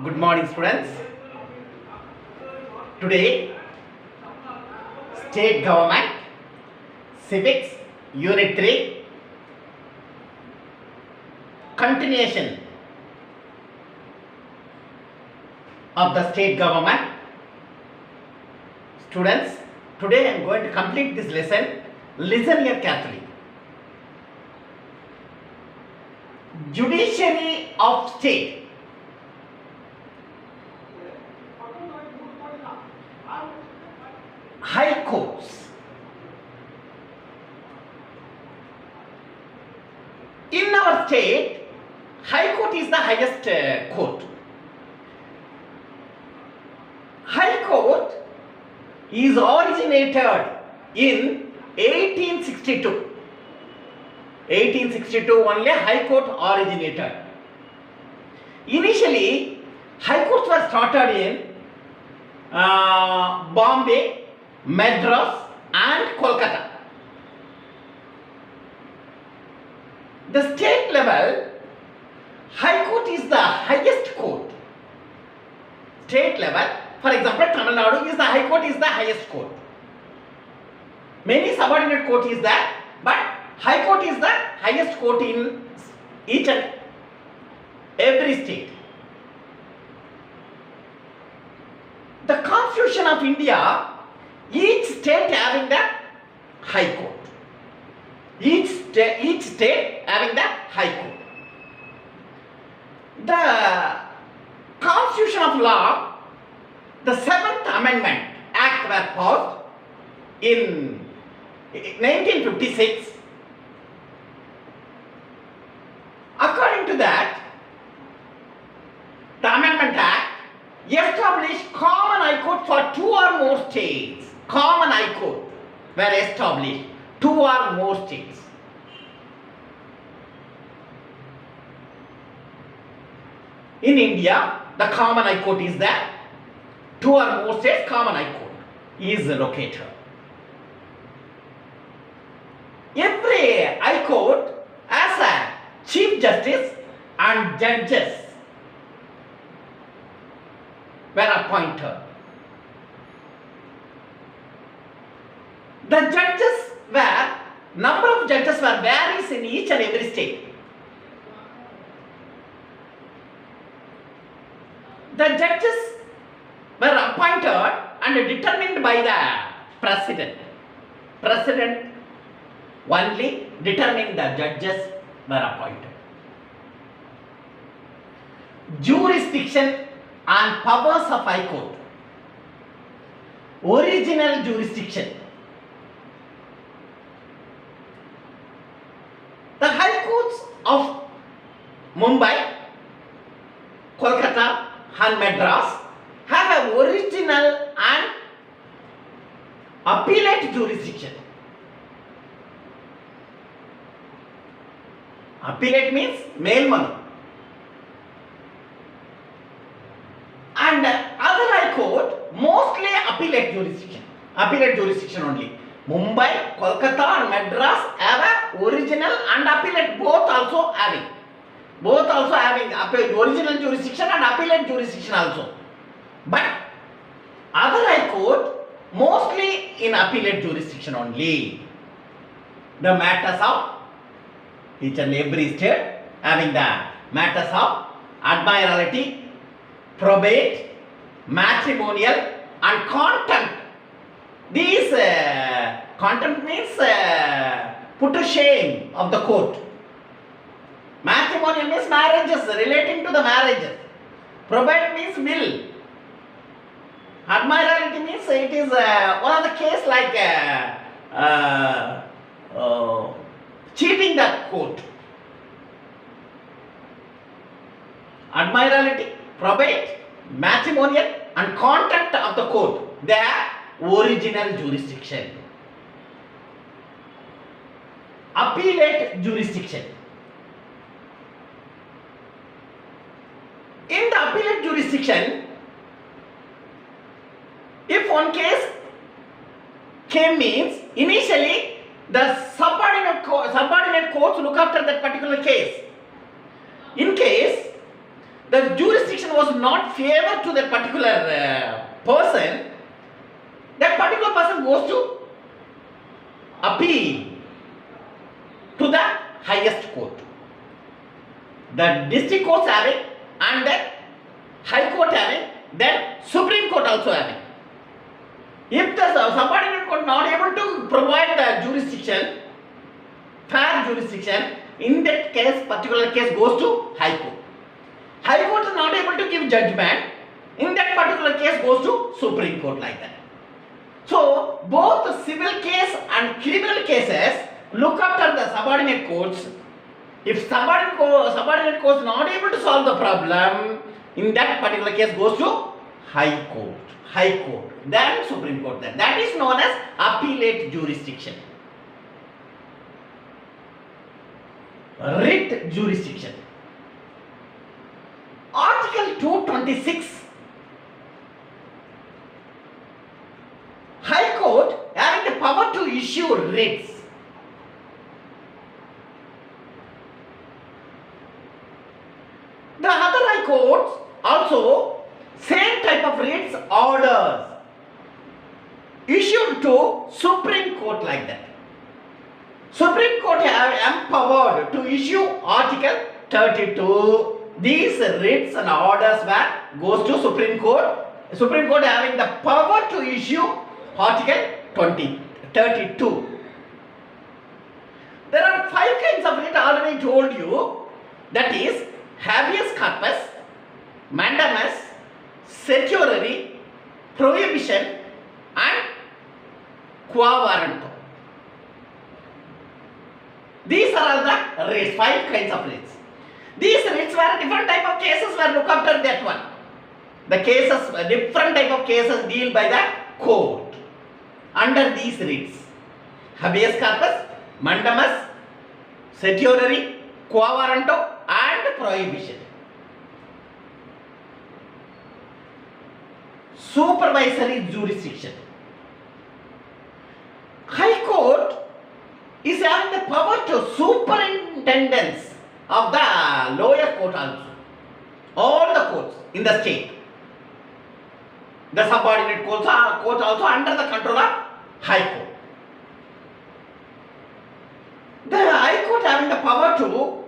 Good morning, students. Today, State Government, Civics, Unit 3, continuation of the state government. Students, today I am going to complete this lesson. Listen here carefully. Judiciary of state. High courts. In our state, High Court is the highest court. High Court is originated in 1862. 1862 only High Court originated. Initially, High Courts were started in Bombay, Madras and Kolkata. The state level, High Court is the highest court. State level, for example, Tamil Nadu is the High Court is the highest court. Many subordinate court is there, but High Court is the highest court in each and every state. The Constitution of India, each state having the High Court. Each state having the High Court. The Constitution of Law, the 7th Amendment Act was passed in 1956. According to that, the Amendment Act established common high court for 2 or more states. Common high court were established 2 or more states. In India, the common high court is there. 2 or more states, common high court is located. Every high court has a chief justice and judges were appointed. The judges were, number of judges were varies in each and every state. The judges were appointed and determined by the president. President only determined the judges were appointed. Jurisdiction and powers of High Court. Original jurisdiction. The High Courts of Mumbai, Kolkata and Madras have an original and appellate jurisdiction. Appellate means Melmanu. And other High Court, mostly appellate jurisdiction. Appellate jurisdiction only. Mumbai, Kolkata and Madras have a original and appellate, both also having. Both also having original jurisdiction and appellate jurisdiction also. But other High Court, mostly in appellate jurisdiction only. The matters of each and every state having the matters of admiralty, probate, matrimonial and contempt. These contempt means put to shame of the court. Matrimonial means marriages, relating to the marriages. Probate means will. Admiralty means it is one of the case like cheating the court. Admiralty, probate, matrimonial and contempt of the court. They are original jurisdiction. Appellate jurisdiction. In the appellate jurisdiction, if one case came means, initially the subordinate courts look after that particular case. In case the jurisdiction was not favor to that particular person, that particular person goes to appeal to the highest court. The district courts having and the high court having, then Supreme Court also having. If the subordinate court not able to provide the jurisdiction, fair jurisdiction, in that case, particular case goes to High Court. High Court is not able to give judgment, in that particular case goes to Supreme Court, like that. So, both the civil case and criminal cases look after the subordinate courts. If subordinate courts not able to solve the problem, in that particular case goes to High Court, then Supreme Court. Then that is known as appellate jurisdiction. Writ jurisdiction. Article 226. High Court having the power to issue writs. The other high courts also same type of writs orders issued to Supreme Court, like that. Supreme Court have empowered to issue Article 32. These writs and orders goes to Supreme Court. Supreme Court having the power to issue Article 32. There are 5 kinds of writ already told you. That is habeas corpus, mandamus, certiorari, prohibition and quo warranto. These are all the writs, 5 kinds of writs. These writs were different type of cases were looked after that one. The cases, different type of cases deal by the court under these writs. Habeas corpus, mandamus, certiorari, quo warranto and prohibition. Supervisory jurisdiction. High Court is having the power to superintendence of the lower court also. All the courts in the state. The subordinate courts are also under the control of High Court. The High Court having the power to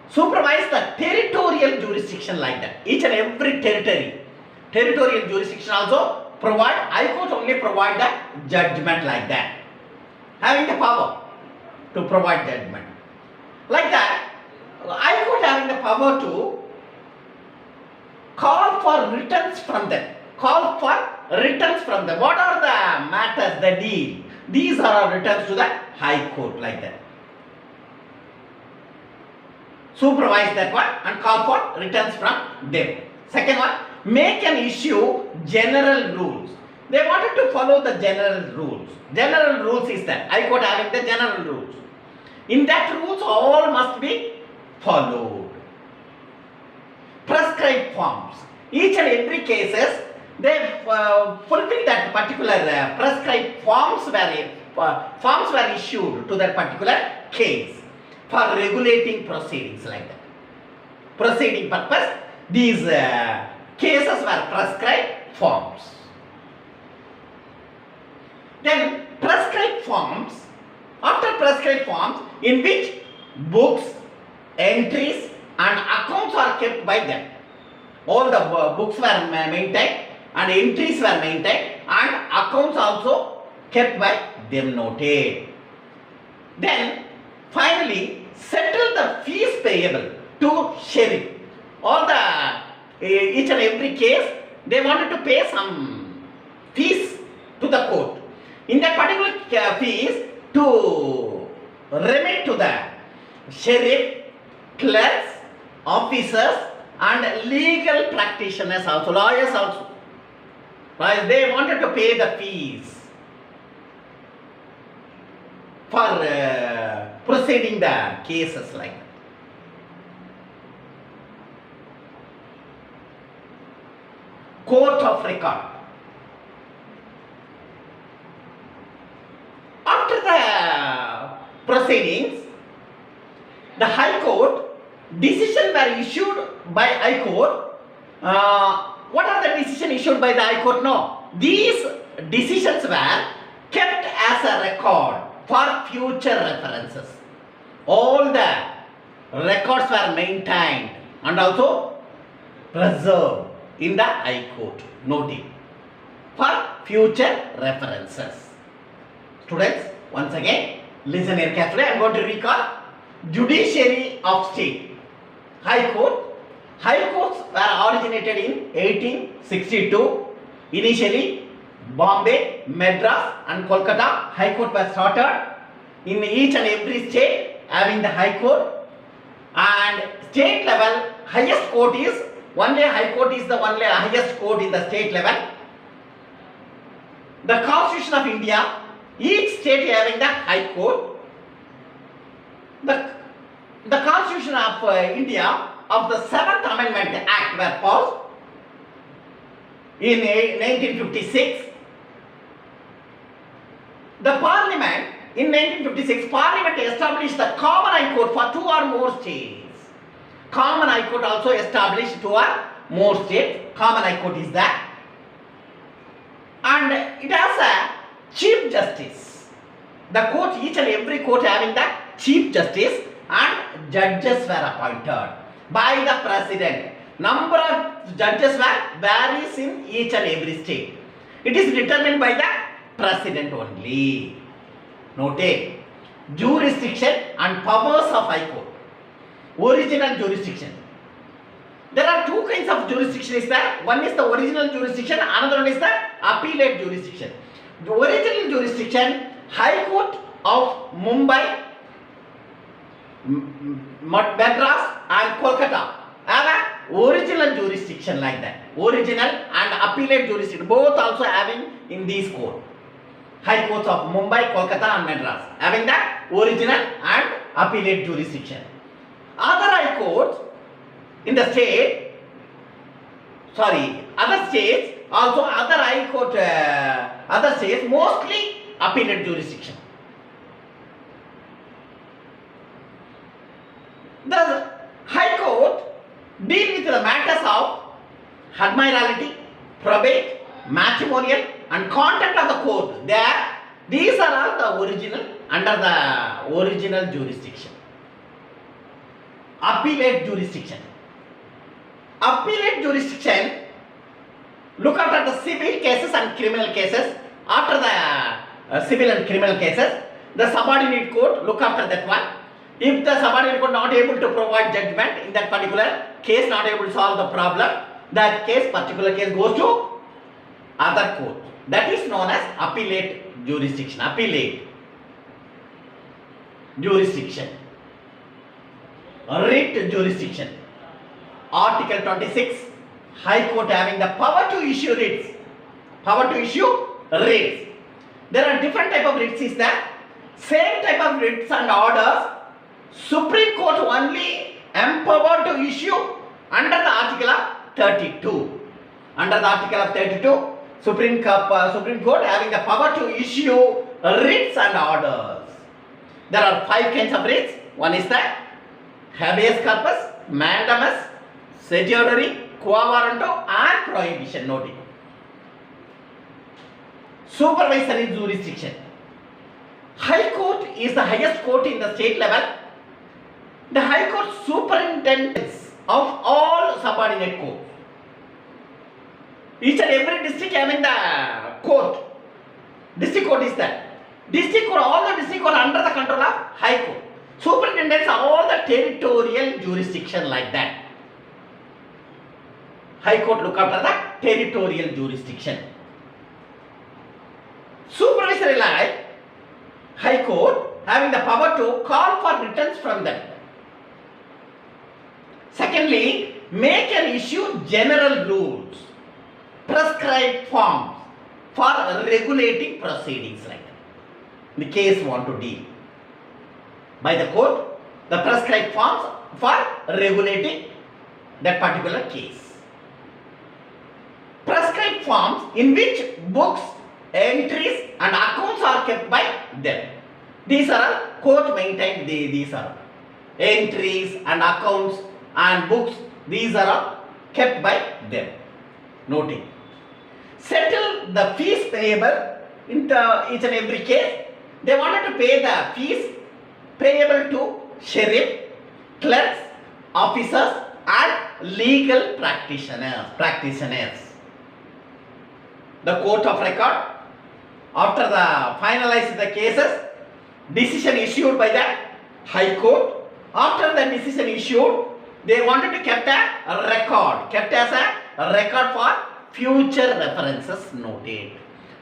supervise the territorial jurisdiction, like that. Each and every territorial jurisdiction also provide, High Court only provide the judgment, like that. Having the power to provide judgment. Like that, High Court having the power to call for returns from them. What are the matters, the deal? These are returns to the High Court, like that. Supervise that one and call for returns from them. Second one, make and issue general rules. They wanted to follow the general rules. General rules is that High Court having the general rules. In that rules all must be followed. Prescribed forms. Each and every cases they fulfill that particular prescribed forms were issued to that particular case for regulating proceedings, like that. Proceeding purpose, these cases were prescribed forms. Then prescribed forms, after prescribed forms in which books, entries and accounts are kept by them. All the books were maintained and entries were maintained and accounts also kept by them noted. Then finally settle the fees payable to sheriff. All the each and every case they wanted to pay some fees to the court. In that particular fees to remit to the sheriff, clerks, officers and legal practitioners also, lawyers also. Right? They wanted to pay the fees for proceeding the cases, like that. Court of record. After the proceedings, the High Court decisions were issued by High Court. What are the decisions issued by the High Court? No. These decisions were kept as a record for future references. All the records were maintained and also preserved in the High Court. Noted for future references. Students, once again, listen here carefully. I am going to recall Judiciary of State. High Court. High courts were originated in 1862. Initially, Bombay, Madras and Kolkata High Court were started in each and every state having the High Court. And state level, highest court is, only High Court is the only highest court in the state level. The Constitution of India, each state having the High Court. The Constitution of India of the 7th Amendment Act were passed in 1956. The Parliament, in 1956, Parliament established the Common High Court for 2 or more states. Common High Court also established 2 or more states. Common High Court is that. And it has a Chief Justice. The court, each and every court having the Chief Justice and judges were appointed by the President. Number of judges varies in each and every state. It is determined by the President only. Note jurisdiction and powers of High Court. Original jurisdiction. There are 2 kinds of jurisdiction is there. One is the original jurisdiction, another one is the appellate jurisdiction. The original jurisdiction, High Court of Mumbai, Madras and Kolkata have a original jurisdiction like that. Original and appellate jurisdiction, both also having in these courts. High Courts of Mumbai, Kolkata and Madras having the original and appellate jurisdiction. Other High Courts in the state, other states also other High Court, other states mostly appellate jurisdiction. The High Court deal with the matters of admiralty, probate, matrimonial and content of the court. These are all the original under the original jurisdiction. Appellate jurisdiction. Appellate jurisdiction look after the civil cases and criminal cases. After the civil and criminal cases, the subordinate court look after that one. If the subordinate court not able to provide judgment in that particular case, not able to solve the problem, that case, particular case goes to other court. That is known as appellate jurisdiction. Appellate jurisdiction. Writ jurisdiction. Article 26. High Court having the power to issue writs. Power to issue writs. There are different type of writs is there. Same type of writs and orders. Supreme Court only empowered to issue under the Article of 32. Under the Article of 32, Supreme Court having the power to issue writs and orders. There are 5 kinds of writs. One is the habeas corpus, mandamus, certiorari, quo warranto and prohibition notice. Supervisory jurisdiction. High Court is the highest court in the state level. The High Court superintends of all subordinate courts. Each and every district having the court. District court is that. District court, all the district court under the control of High Court. Superintendents are all the territorial jurisdiction like that. High Court look after the territorial jurisdiction. Supervisory like High Court having the power to call for returns from them. Secondly, make and issue general rules, prescribed forms for regulating proceedings like that. The case want to deal by the court, the prescribed forms for regulating that particular case. Prescribed forms in which books, entries and accounts are kept by them. These are all court maintained, these are. entries and accounts and books, these are all kept by them. Noting. Settle the fees payable in each and every case. They wanted to pay the fees payable to sheriff, clerks, officers and legal practitioners. The court of record, after the finalized the cases, decision issued by the High Court. After the decision issued, they wanted to kept as a record for future references noted.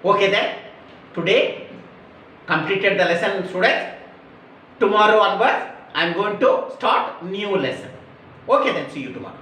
Okay then, today completed the lesson, students. Tomorrow onwards, I am going to start new lesson. Okay then, see you tomorrow.